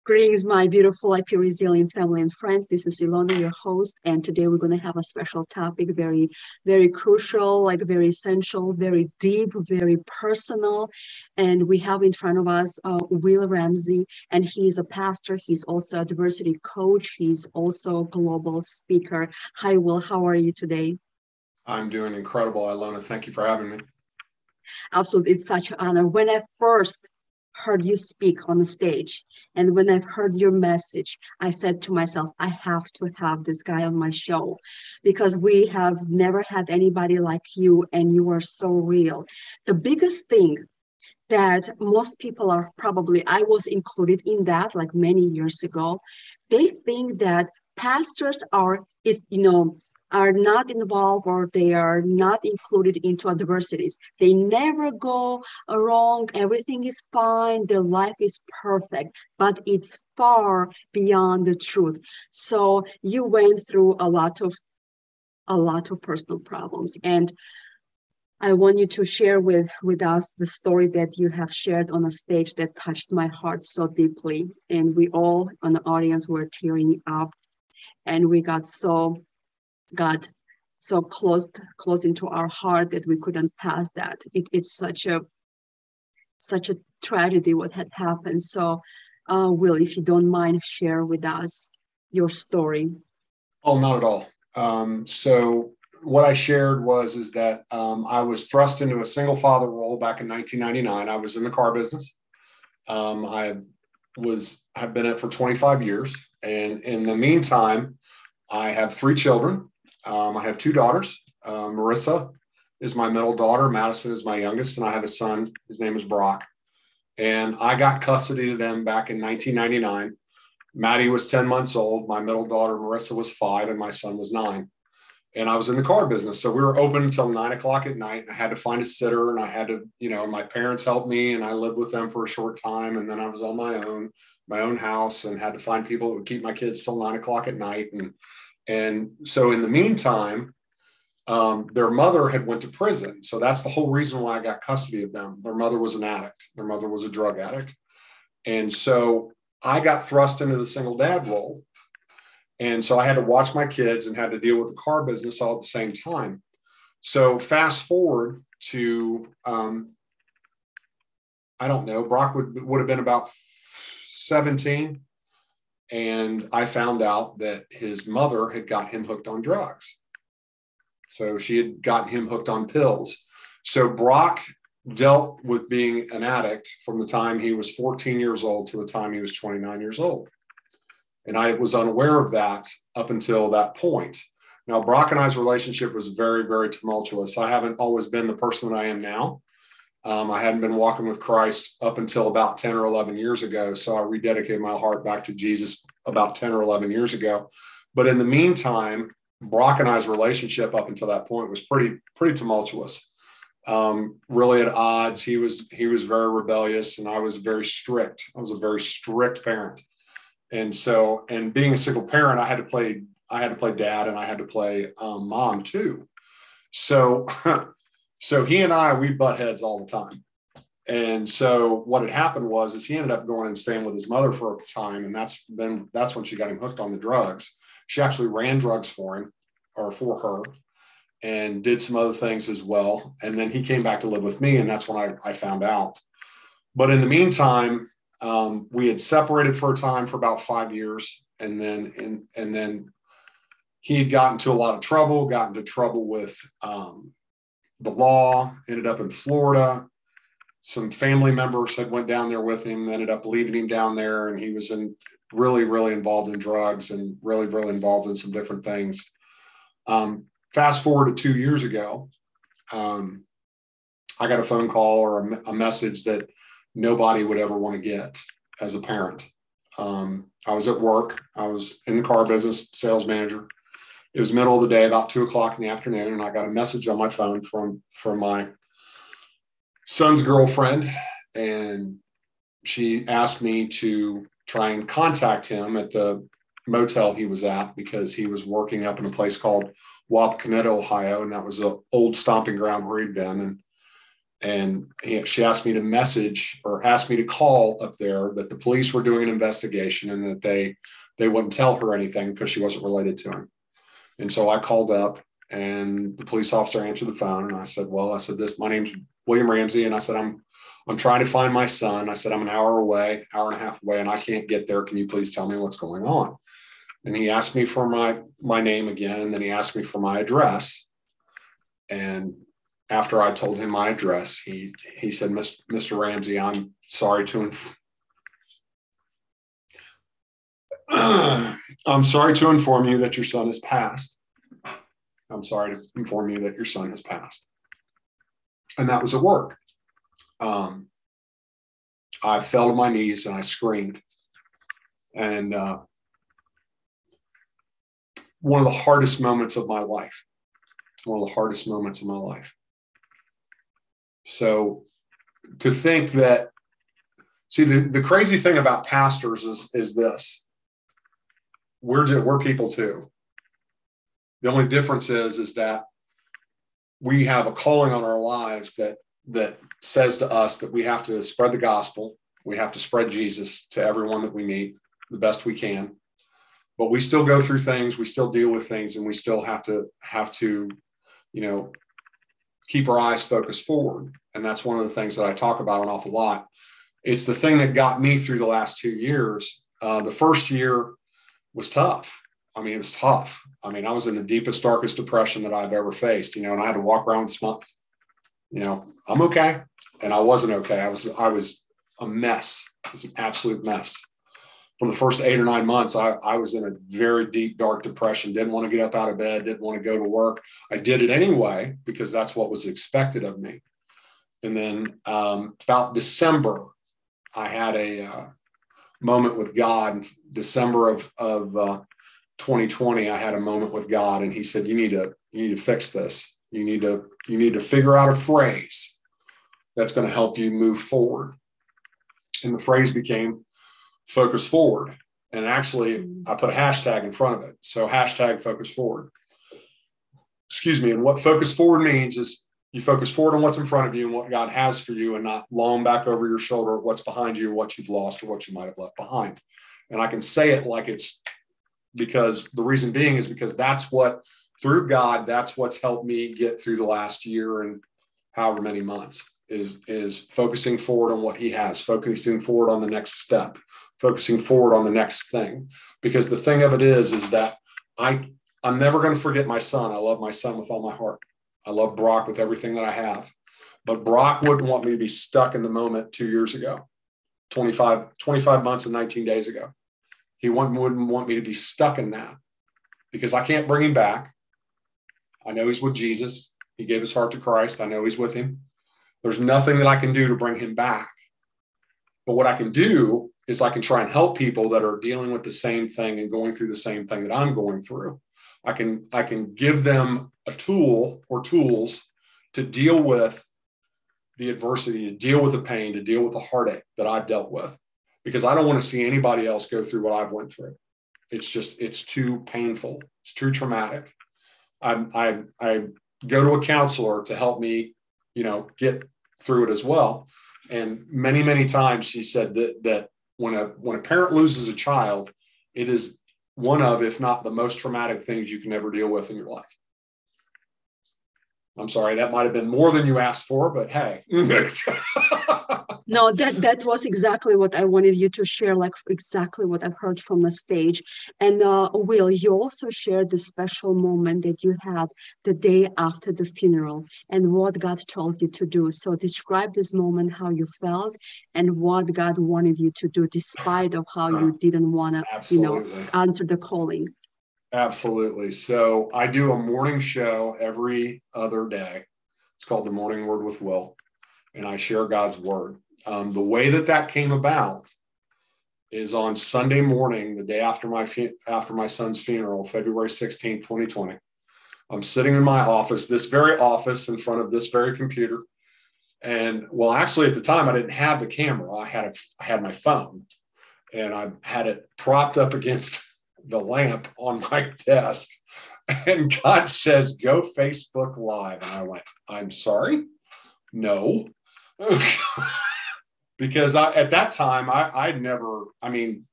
Greetings, my beautiful IP Resilience family and friends. This is Ilona, your host, and today we're going to have a special topic, very, very crucial, like very essential, very deep, very personal. And we have in front of us Will Ramsey, and he's a pastor. He's also a diversity coach. He's also a global speaker. Hi, Will. How are you today? I'm doing incredible, Ilona. Thank you for having me. Absolutely. It's such an honor. When I first heard you speak on the stage and when I've heard your message, I said to myself, I have to have this guy on my show because we have never had anybody like you and you are so real. The biggest thing that most people are probably, I was included in that like many years ago, they think that pastors are not involved or they are not included into adversities. They never go wrong. Everything is fine. Their life is perfect, but it's far beyond the truth. So you went through a lot of personal problems, and I want you to share with us the story that you have shared on a stage that touched my heart so deeply. And we all on the audience were tearing up, and we got so close into our heart that we couldn't pass that. It's such a tragedy what had happened. So, Will, if you don't mind, share with us your story. Oh, not at all. So what I shared is that I was thrust into a single father role back in 1999. I was in the car business. I've been in it for 25 years. And in the meantime, I have three children. I have two daughters. Marissa is my middle daughter. Madison is my youngest. And I have a son. His name is Brock. And I got custody of them back in 1999. Maddie was 10 months old. My middle daughter, Marissa, was 5, and my son was 9. And I was in the car business. So we were open until 9 o'clock at night. I had to find a sitter, and I had to, my parents helped me, and I lived with them for a short time. And then I was on my own house, and had to find people that would keep my kids till 9 o'clock at night. And so in the meantime, their mother had went to prison. So that's the whole reason why I got custody of them. Their mother was an addict. Their mother was a drug addict. And so I got thrust into the single dad role. And so I had to watch my kids and had to deal with the car business all at the same time. So fast forward to, I don't know, Brock would have been about 17. And I found out that his mother had got him hooked on drugs. So she had gotten him hooked on pills. So Brock dealt with being an addict from the time he was 14 years old to the time he was 29 years old. And I was unaware of that up until that point. Now, Brock and I's relationship was very, very tumultuous. I haven't always been the person that I am now. I hadn't been walking with Christ up until about 10 or 11 years ago. So I rededicated my heart back to Jesus about 10 or 11 years ago. But in the meantime, Brock and I's relationship up until that point was pretty tumultuous. Really at odds. He was very rebellious, and I was very strict. I was a very strict parent. And so, and being a single parent, I had to play dad, and I had to play mom too. So, so he and we butt heads all the time. And so what had happened is he ended up going and staying with his mother for a time. And that's when she got him hooked on the drugs. She actually ran drugs for her, and did some other things as well. And then he came back to live with me, and that's when I found out. But in the meantime, we had separated for a time for about 5 years. And then he had gotten into a lot of trouble, got into trouble with the law, ended up in Florida. Some family members had went down there with him, ended up leaving him down there. And he was really, really involved in drugs and really, really involved in some different things. Fast forward to 2 years ago, I got a phone call or a message that nobody would ever want to get as a parent. I was at work. I was in the car business, sales manager. It was middle of the day, about 2 o'clock in the afternoon, and I got a message on my phone from my son's girlfriend, and she asked me to try and contact him at the motel he was at, because he was working up in a place called Wapakoneta, Ohio, and that was an old stomping ground where he'd been. And she asked me to message or asked me to call up there that the police were doing an investigation and that they wouldn't tell her anything because she wasn't related to him. And so I called up and the police officer answered the phone. And I said, my name's William Ramsey. And I said, I'm trying to find my son. I said, I'm an hour away, hour and a half away, and I can't get there. Can you please tell me what's going on? And he asked me for my name again. And then he asked me for my address. And after I told him my address, he said, Mr. Ramsey, I'm sorry to inform you that your son has passed. I'm sorry to inform you that your son has passed. And that was at work. I fell to my knees and I screamed. And one of the hardest moments of my life. So to think that, see, the crazy thing about pastors is this. We're people too. The only difference is that we have a calling on our lives that says to us that we have to spread the gospel. We have to spread Jesus to everyone that we meet the best we can. But we still go through things. We still deal with things, and we still have to, keep our eyes focused forward. And that's one of the things that I talk about an awful lot. It's the thing that got me through the last 2 years. The first year was tough. I mean, it was tough. I mean, I was in the deepest, darkest depression that I've ever faced, and I had to walk around with smoke. I'm okay. And I wasn't okay. I was a mess. It was an absolute mess. For the first 8 or 9 months, I was in a very deep, dark depression, didn't want to get up out of bed, didn't want to go to work. I did it anyway, because that's what was expected of me. And then about December, I had a moment with God. December of 2020, I had a moment with God, and he said, you need to fix this. You need to figure out a phrase that's going to help you move forward. And the phrase became focus forward. And actually, I put a hashtag in front of it. So hashtag focus forward. Excuse me. And what focus forward means is you focus forward on what's in front of you and what God has for you, and not long back over your shoulder at what's behind you, or what you've lost, or what you might have left behind. And I can say it like it's, because the reason being is because that's what, through God, that's what's helped me get through the last year and however many months, is focusing forward on what he has, focusing forward on the next step, focusing forward on the next thing. Because the thing of it is that I'm never going to forget my son. I love my son with all my heart. I love Brock with everything that I have. But Brock wouldn't want me to be stuck in the moment 2 years ago, 25 months and 19 days ago. He wouldn't want me to be stuck in that, because I can't bring him back. I know he's with Jesus. He gave his heart to Christ. I know he's with him. There's nothing that I can do to bring him back. But what I can do is I can try and help people that are dealing with the same thing and going through the same thing that I'm going through. I can give them a tool or tools to deal with the adversity, to deal with the pain, to deal with the heartache that I've dealt with, because I don't want to see anybody else go through what I've went through. It's too painful. It's too traumatic. I go to a counselor to help me, get through it as well. And many, many times she said that when a parent loses a child, it is one of, if not the most traumatic things you can ever deal with in your life. I'm sorry, that might have been more than you asked for, but hey. No, that was exactly what I wanted you to share, like exactly what I've heard from the stage. And Will, you also shared the special moment that you had the day after the funeral and what God told you to do. So describe this moment, how you felt and what God wanted you to do, despite of how you didn't want to, answer the calling. Absolutely. So I do a morning show every other day. It's called The Morning Word with Will, and I share God's word. The way that came about is on Sunday morning, the day after my son's funeral, February 16th, 2020. I'm sitting in my office, this very office, in front of this very computer. And well, actually at the time I didn't have the camera. I had my phone, and I had it propped up against the lamp on my desk. And God says, go Facebook Live. And I went, I'm sorry, No. Because at that time, I'd never,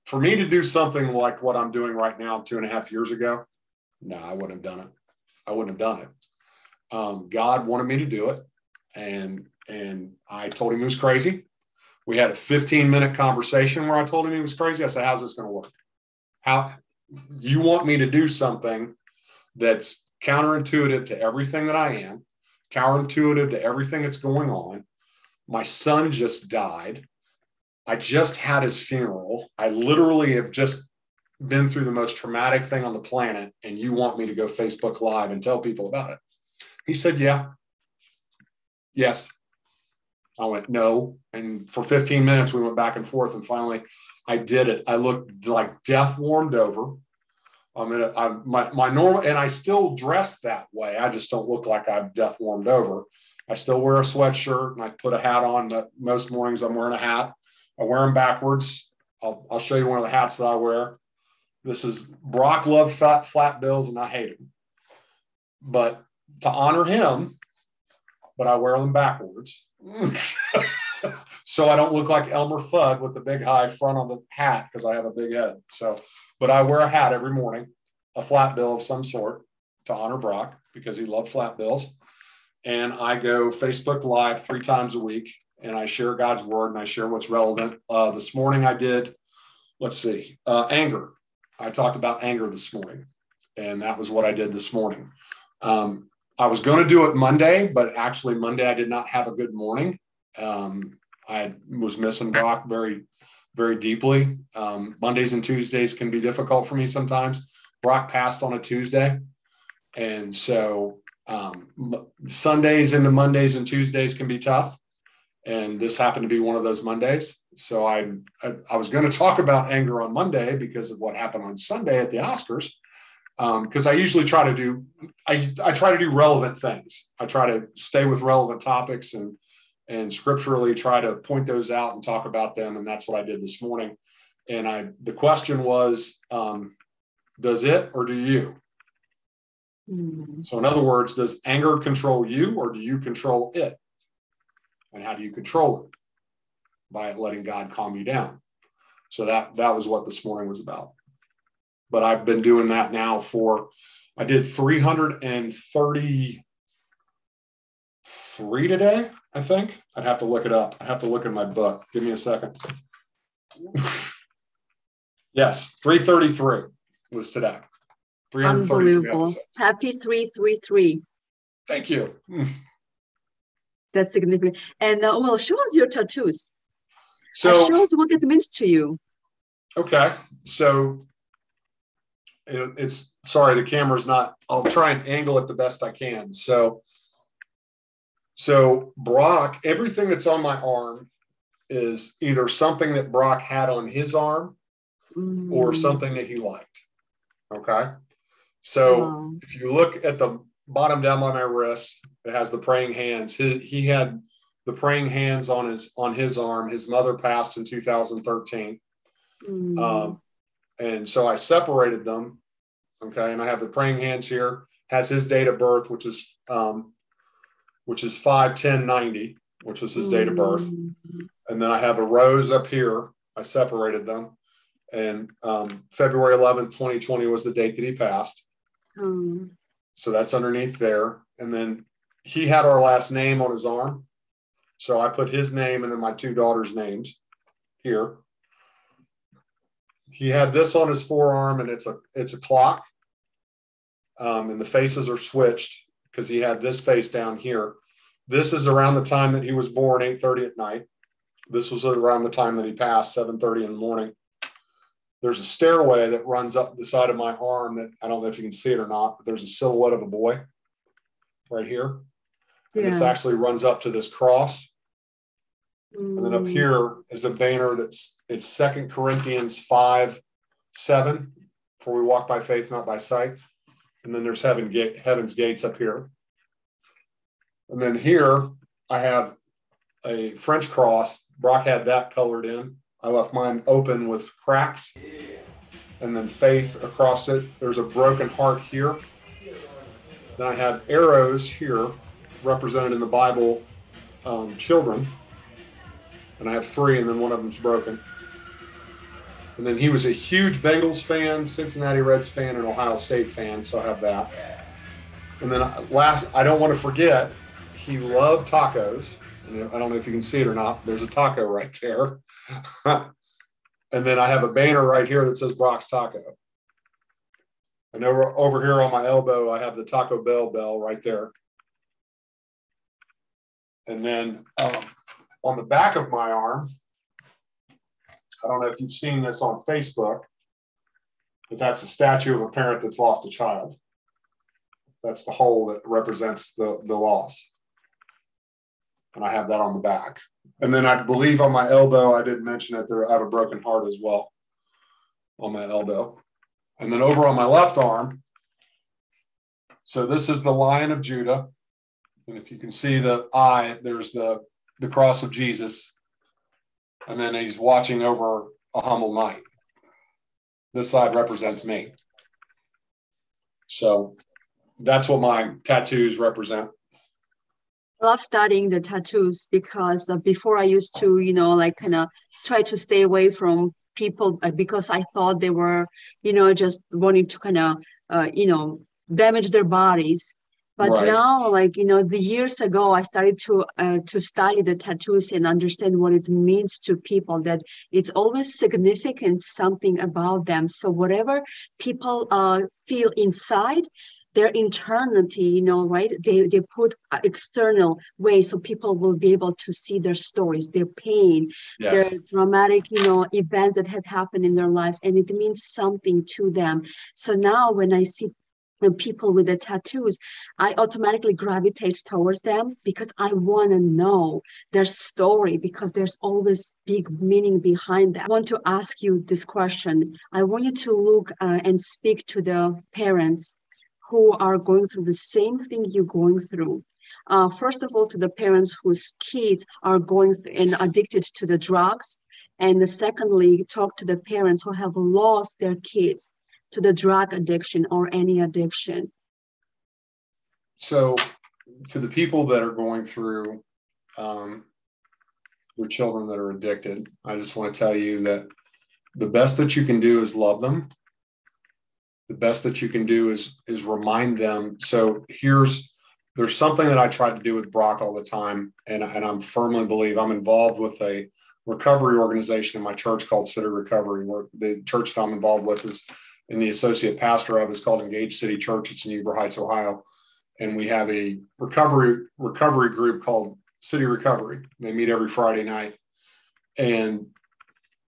for me to do something like what I'm doing right now 2.5 years ago, no, I wouldn't have done it. I wouldn't have done it. God wanted me to do it. And I told him he was crazy. We had a 15-minute conversation where I told him he was crazy. I said, how's this going to work? How you want me to do something that's counterintuitive to everything that I am, counterintuitive to everything that's going on. My son just died. I just had his funeral. I literally have just been through the most traumatic thing on the planet, and you want me to go Facebook Live and tell people about it? He said, yeah. Yes. I went, no. And for 15 minutes, we went back and forth, and finally I did it. I looked like death warmed over. My normal, and I still dress that way. I just don't look like I've death warmed over. I still wear a sweatshirt, and I put a hat on. But most mornings I'm wearing a hat. I wear them backwards. I'll show you one of the hats that I wear. This is Brock loved flat bills, and I hate them. But to honor him, but I wear them backwards. So I don't look like Elmer Fudd with a big high front on the hat because I have a big head. But I wear a hat every morning, a flat bill of some sort to honor Brock because he loved flat bills. And I go Facebook Live 3 times a week, and I share God's word, and I share what's relevant. This morning I did, anger. I talked about anger this morning, and that was what I did this morning. I was going to do it Monday, but actually Monday I did not have a good morning. I was missing Brock very, very deeply. Mondays and Tuesdays can be difficult for me sometimes. Brock passed on a Tuesday. And so Sundays into Mondays and Tuesdays can be tough. And this happened to be one of those Mondays. So I was going to talk about anger on Monday because of what happened on Sunday at the Oscars. Because I usually try to do, I try to do relevant things. I try to stay with relevant topics and scripturally try to point those out and talk about them. And that's what I did this morning. And the question was, does it or do you? Mm-hmm. So in other words, does anger control you or do you control it? And how do you control it? By letting God calm you down. So that was what this morning was about. But I've been doing that now I did 333 today, I think. I'd have to look it up. I'd have to look in my book. Give me a second. Yes, 333 was today. Unbelievable. Happy 333. Thank you. That's significant. And show us your tattoos. So show us what it means to you. Okay. So it's sorry, the camera's not, I'll try and angle it the best I can. So Brock, everything that's on my arm is either something that Brock had on his arm or something that he liked. Okay. So if you look at the bottom down by my wrist, it has the praying hands. He had the praying hands on his arm. His mother passed in 2013. And so I separated them. Okay. And I have the praying hands here, has his date of birth, which is 5/10/90, which was his date of birth. And then I have a rose up here. I separated them. And February 11th, 2020 was the date that he passed. So that's underneath there. And then he had our last name on his arm. So I put his name and then my 2 daughters' names here. He had this on his forearm, and it's a clock. And the faces are switched because he had this face down here. This is around the time that he was born, 8:30 at night. This was around the time that he passed, 7:30 in the morning. There's a stairway that runs up the side of my arm that I don't know if you can see it or not, but there's a silhouette of a boy right here. And this actually runs up to this cross. And then up here is a banner it's 2 Corinthians 5:7, for we walk by faith, not by sight. And then there's heaven's gates up here. And then here I have a French cross. Brock had that colored in. I left mine open with cracks. And then faith across it. There's a broken heart here. Then I have arrows here represented in the Bible. children, and I have 3, and then one of them's broken. And then he was a huge Bengals fan, Cincinnati Reds fan, and Ohio State fan, so I have that. And then last, I don't want to forget, he loved tacos. And I don't know if you can see it or not. There's a taco right there. And then I have a banner right here that says Brock's Taco. And over here on my elbow, I have the Taco Bell bell right there. And then on the back of my arm, I don't know if you've seen this on Facebook, but that's a statue of a parent that's lost a child. That's the hole that represents the loss. And I have that on the back. And then I believe on my elbow, I didn't mention it, I have a broken heart as well on my elbow. And then over on my left arm, so this is the Lion of Judah. And if you can see the eye, there's the cross of Jesus. And then he's watching over a humble knight. This side represents me. So that's what my tattoos represent. I love studying the tattoos because before I used to, kind of try to stay away from people because I thought they were, just wanting to kind of, damage their bodies. But right. Now, the years ago, I started to study the tattoos and understand what it means to people, that it's always significant, something about them. So whatever people feel inside, their internality, right? They put external ways so people will be able to see their stories, their pain, yes. Their dramatic, events that had happened in their lives, and it means something to them. So now when I see people with the tattoos, I automatically gravitate towards them because I want to know their story, because there's always big meaning behind that. I want to ask you this question. I want you to look and speak to the parents who are going through the same thing you're going through. First of all, to the parents whose kids are going and addicted to the drugs. And secondly, talk to the parents who have lost their kids to the drug addiction or any addiction. So to the people that are going through your children that are addicted, I just want to tell you that the best that you can do is love them. The best that you can do is remind them. So there's something that I try to do with Brock all the time, and I'm firmly believe I'm involved with a recovery organization in my church called City Recovery, where the church that I'm involved with is, and the associate pastor of is called Engage City Church. It's in Newbern Heights, Ohio. And we have a recovery group called City Recovery. They meet every Friday night. And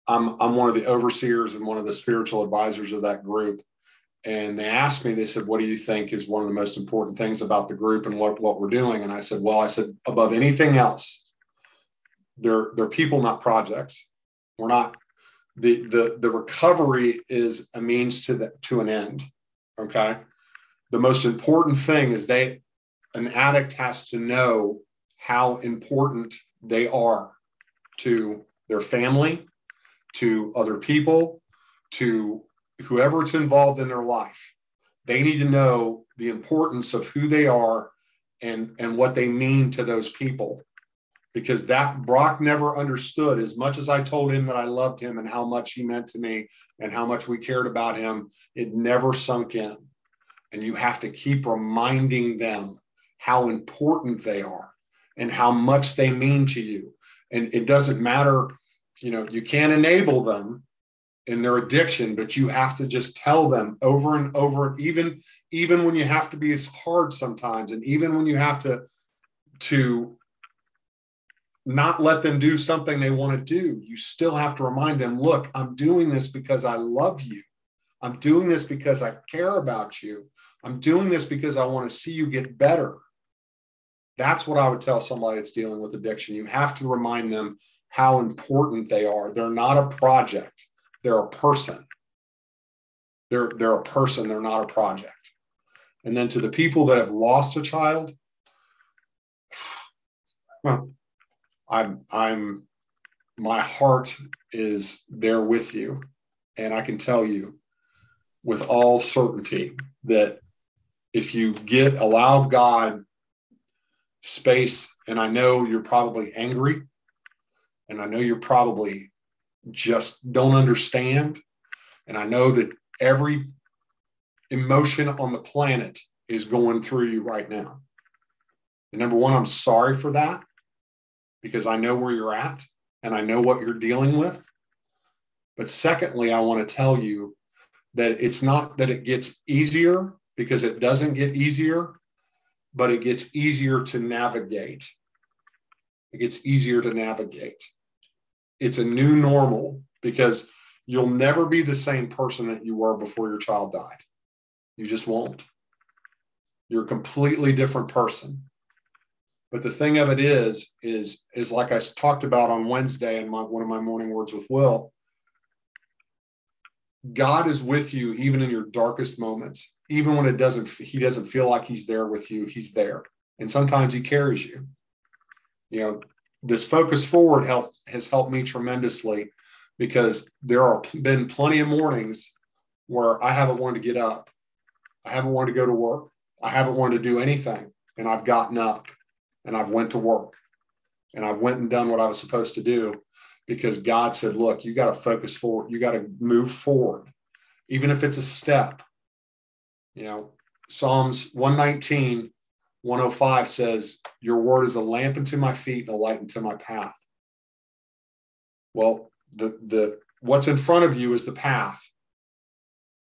I'm one of the overseers and one of the spiritual advisors of that group. And they asked me, they said, what do you think is one of the most important things about the group and what we're doing? And I said, above anything else, they're people, not projects. We're not, the recovery is a means to an end. Okay. The most important thing is an addict has to know how important they are to their family, to other people, to whoever's involved in their life. They need to know the importance of who they are and what they mean to those people. Because that Brock never understood, as much as I told him that I loved him and how much he meant to me and how much we cared about him, it never sunk in. And you have to keep reminding them how important they are and how much they mean to you. And it doesn't matter, you can't enable them in their addiction, but you have to just tell them over and over, even when you have to be as hard sometimes, and even when you have to not let them do something they want to do, you still have to remind them, look, I'm doing this because I love you. I'm doing this because I care about you. I'm doing this because I want to see you get better. That's what I would tell somebody that's dealing with addiction. You have to remind them how important they are. They're not a project. They're a person. They're a person. They're not a project. And then to the people that have lost a child, my heart is there with you. And I can tell you with all certainty that if you allow God space, and I know you're probably angry, and I know you're probably just don't understand, and I know that every emotion on the planet is going through you right now. And number one, I'm sorry for that, because I know where you're at and I know what you're dealing with. But secondly, I want to tell you that it's not that it gets easier, because it doesn't get easier, but it gets easier to navigate. It gets easier to navigate. It's a new normal, because you'll never be the same person that you were before your child died. You just won't. You're a completely different person. But the thing of it is like I talked about on Wednesday in one of my morning words with Will, God is with you even in your darkest moments. Even when he doesn't feel like he's there with you, he's there. And sometimes he carries you. You know, this focus forward has helped me tremendously, because there have been plenty of mornings where I haven't wanted to get up. I haven't wanted to go to work. I haven't wanted to do anything. And I've gotten up and I've went to work and I've went and done what I was supposed to do, because God said, look, you got to focus forward. You got to move forward, even if it's a step. You know, Psalms 119, 105 says, your word is a lamp unto my feet and a light unto my path. Well, the what's in front of you is the path,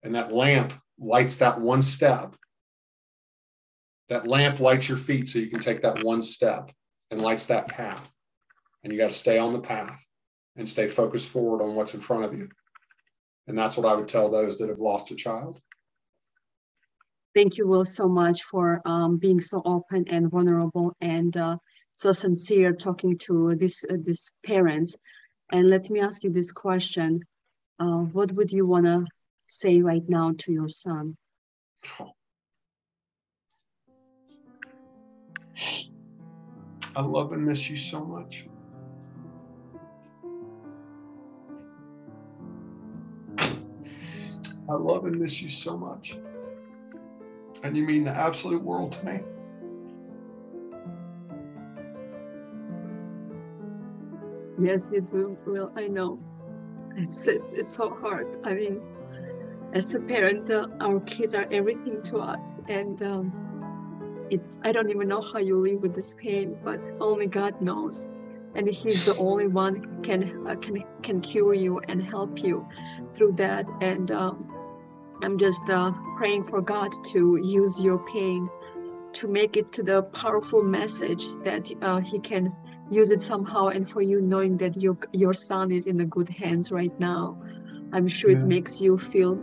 and that lamp lights that one step. That lamp lights your feet so you can take that one step, and lights that path. And you got to stay on the path and stay focused forward on what's in front of you. And that's what I would tell those that have lost a child. Thank you, Will, so much for being so open and vulnerable and so sincere talking to these parents. And let me ask you this question. What would you want to say right now to your son? I love and miss you so much. I love and miss you so much. And you mean the absolute world to me. Yes, it will. I know. It's so hard. I mean, as a parent, our kids are everything to us, and I don't even know how you live with this pain, but only God knows, and He's the only one who can cure you and help you through that. And I'm just praying for God to use your pain to make it to the powerful message that He can use it somehow, and for you knowing that your son is in the good hands right now. I'm sure it makes you feel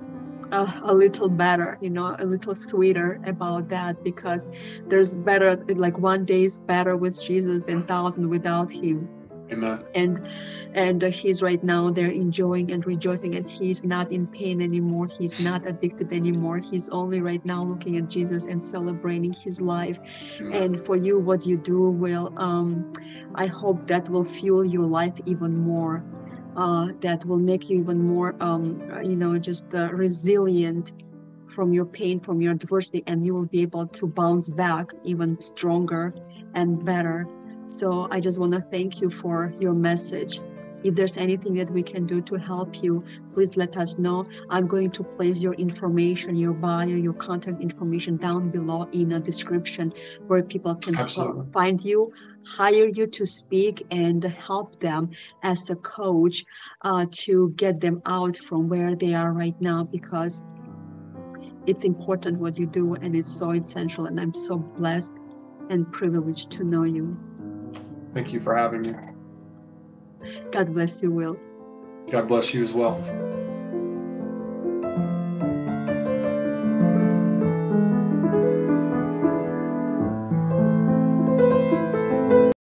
a little better, a little sweeter about that, because there's better, like one day is better with Jesus than 1,000 without Him. Amen. And he's right now there enjoying and rejoicing, and he's not in pain anymore. He's not addicted anymore. He's only right now looking at Jesus and celebrating his life. Amen. And for you, what you do will, I hope that will fuel your life even more. That will make you even more, just resilient from your pain, from your adversity, and you will be able to bounce back even stronger and better. So I just want to thank you for your message. If there's anything that we can do to help you, please let us know. I'm going to place your information, your bio, your contact information down below in a description where people can find you, hire you to speak, and help them as a coach to get them out from where they are right now, because it's important what you do, and it's so essential. And I'm so blessed and privileged to know you. Thank you for having me. God bless you, Will. God bless you as well.